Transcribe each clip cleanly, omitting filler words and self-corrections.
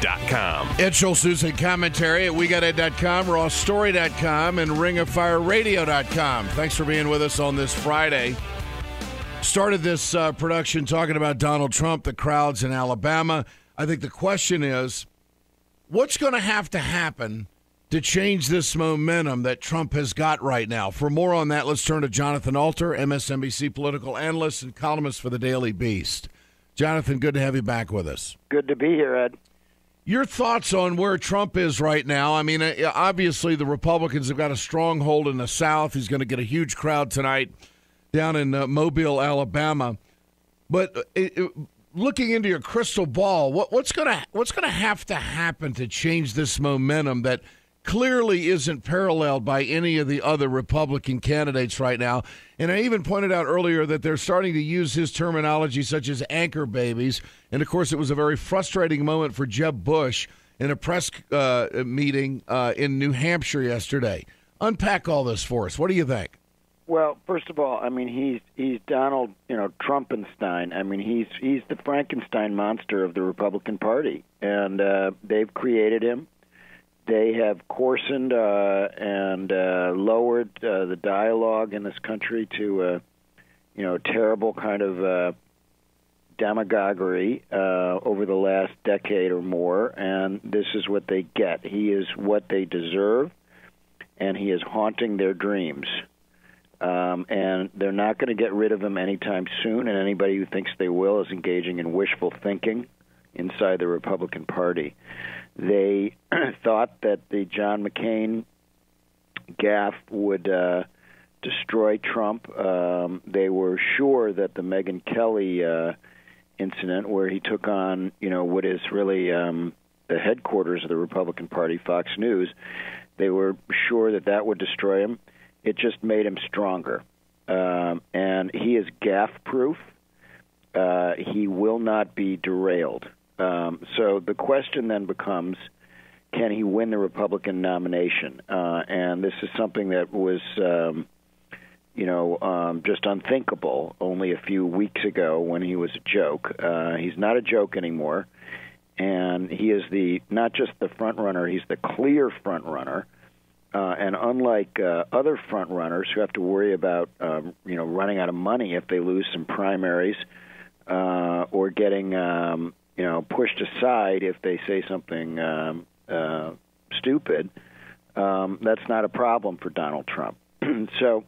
WeGotIt.com. Ed Schultz commentary at WeGotIt.com, RawStory.com, and RingOfFireRadio.com. Thanks for being with us on this Friday. Started this production talking about Donald Trump, the crowds in Alabama. I think the question is, what's going to happen to change this momentum that Trump has got right now? For more on that, let's turn to Jonathan Alter, MSNBC political analyst and columnist for the Daily Beast. Jonathan, good to have you back with us. Good to be here, Ed. Your thoughts on where Trump is right now? I mean, obviously the Republicans have got a stronghold in the South. He's going to get a huge crowd tonight down in Mobile, Alabama. But looking into your crystal ball, what's going to have to happen to change this momentum that clearly isn't paralleled by any of the other Republican candidates right now? And I even pointed out earlier that they're starting to use his terminology such as anchor babies. And, of course, it was a very frustrating moment for Jeb Bush in a press meeting in New Hampshire yesterday. Unpack all this for us. What do you think? Well, first of all, I mean, he's Donald, Trumpenstein. I mean, he's the Frankenstein monster of the Republican Party, and they've created him. They have coarsened and lowered the dialogue in this country to, terrible kind of demagoguery over the last decade or more, and this is what they get. He is what they deserve, and he is haunting their dreams. And they're not going to get rid of him anytime soon, and anybody who thinks they will is engaging in wishful thinking inside the Republican Party. They thought that the John McCain gaffe would destroy Trump. They were sure that the Megyn Kelly incident, where he took on, what is really the headquarters of the Republican Party, Fox News, they were sure that would destroy him. It just made him stronger. And he is gaffe-proof. He will not be derailed. So the question then becomes, can he win the Republican nomination? And this is something that was, just unthinkable only a few weeks ago when he was a joke. He's not a joke anymore. And he is not just the front runner, he's the clear front runner. And unlike other front runners who have to worry about, running out of money if they lose some primaries or getting, pushed aside if they say something stupid, that's not a problem for Donald Trump. So,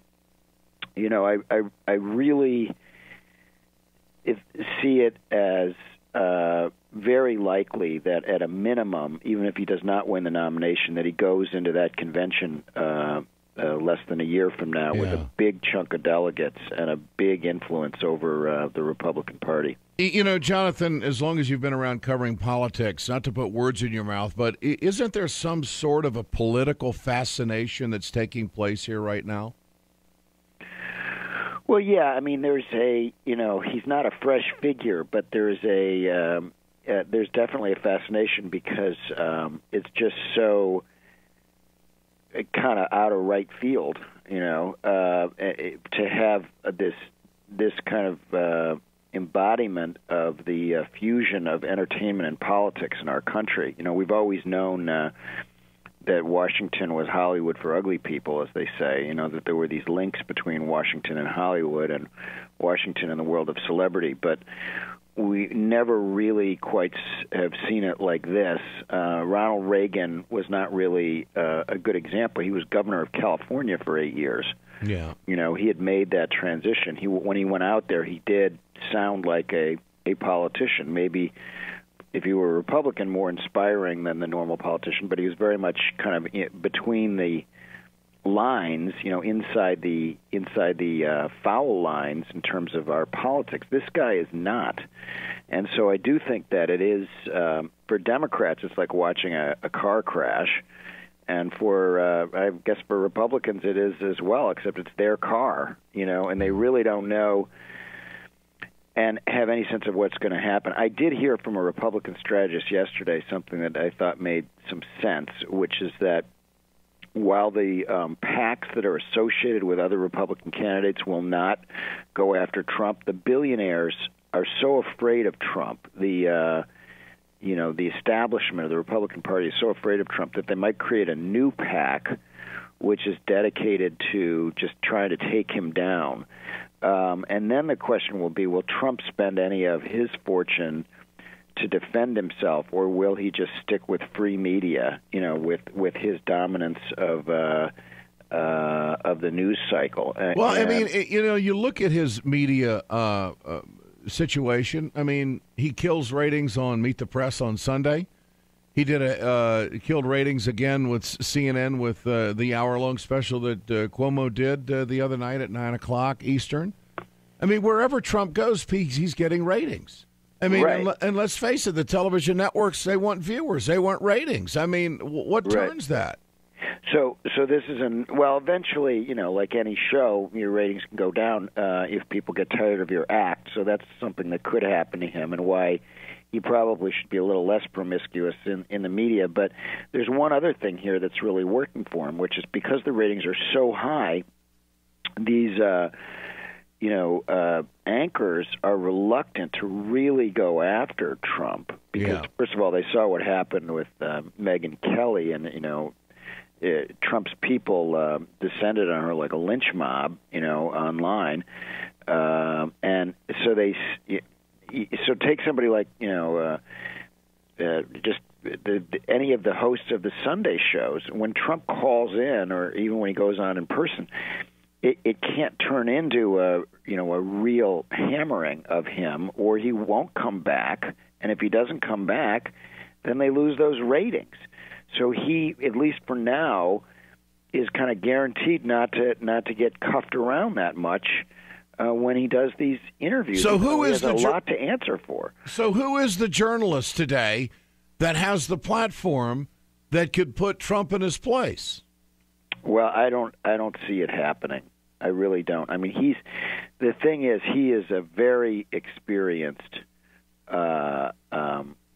I really see it as very likely that at a minimum, even if he does not win the nomination, that he goes into that convention less than a year from now with a big chunk of delegates and a big influence over the Republican Party. Jonathan, as long as you've been around covering politics, not to put words in your mouth, but isn't there some sort of a political fascination that's taking place here right now? Well, yeah. I mean, there's he's not a fresh figure, but there's there's definitely a fascination because it's just so kind of out of right field, to have this kind of embodiment of the fusion of entertainment and politics in our country. We've always known that Washington was Hollywood for ugly people, as they say, that there were these links between Washington and Hollywood and Washington and the world of celebrity. But we never really quite have seen it like this. Ronald Reagan was not really a good example. He was governor of California for 8 years. Yeah. He had made that transition. When he went out there, he did sound like a politician. Maybe if he were a Republican, more inspiring than the normal politician, but he was very much kind of between the lines, inside the foul lines in terms of our politics. This guy is not. And so I do think that it is, for Democrats, it's like watching a car crash. And I guess for Republicans it is as well, except it's their car, and they really don't know and have any sense of what's going to happen. I did hear from a Republican strategist yesterday something that I thought made some sense, which is that while the PACs that are associated with other Republican candidates will not go after Trump, the billionaires are so afraid of Trump. The the establishment of the Republican Party is so afraid of Trump that they might create a new PAC, which is dedicated to just trying to take him down. And then the question will be, will Trump spend any of his fortune to defend himself, or will he just stick with free media, with his dominance of the news cycle? Well, I mean, you look at his media situation. I mean, he kills ratings on Meet the Press on Sunday. He killed ratings again with CNN with the hour-long special that Cuomo did the other night at 9 o'clock Eastern. I mean, wherever Trump goes, he's getting ratings. I mean, right. And let's face it, the television networks, they want viewers. They want ratings. I mean, what turns that? So this is eventually, like any show, your ratings can go down if people get tired of your act. So that's something that could happen to him, and why he probably should be a little less promiscuous in the media. But there's one other thing here that's really working for him, which is because the ratings are so high, these anchors are reluctant to really go after Trump because, first of all, they saw what happened with Megyn Kelly, and Trump's people descended on her like a lynch mob, online, and so so take somebody like just any of the hosts of the Sunday shows. When Trump calls in, or even when he goes on in person, it can't turn into a real hammering of him, or he won't come back. And if he doesn't come back, then they lose those ratings. So he, at least for now, is kind of guaranteed not to get cuffed around that much when he does these interviews. So who is a lot to answer for? So who is the journalist today that has the platform that could put Trump in his place? Well, I don't see it happening. I really don't. I mean, the thing is, he is a very experienced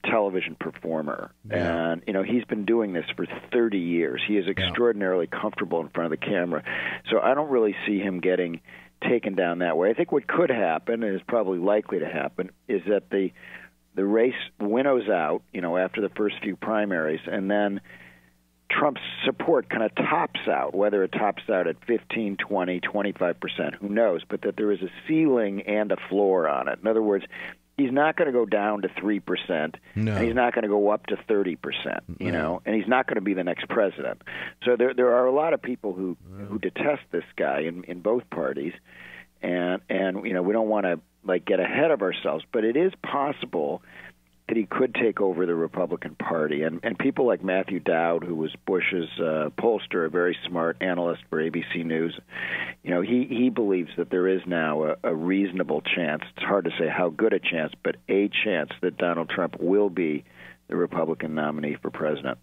television performer, and he's been doing this for 30 years. He is extraordinarily comfortable in front of the camera, so I don't really see him getting taken down that way. I think what could happen, and is probably likely to happen, is that the race winnows out, after the first few primaries, and then Trump's support kind of tops out, whether it tops out at 15, 20, 25%, who knows, but that there is a ceiling and a floor on it. In other words, he's not going to go down to 3%, and he's not going to go up to 30%, and he's not going to be the next president. So there are a lot of people who detest this guy in both parties, and we don't want to get ahead of ourselves, but it is possible that he could take over the Republican Party. And people like Matthew Dowd, who was Bush's pollster, a very smart analyst for ABC News, he believes that there is now a reasonable chance. It's hard to say how good a chance, but a chance that Donald Trump will be the Republican nominee for president.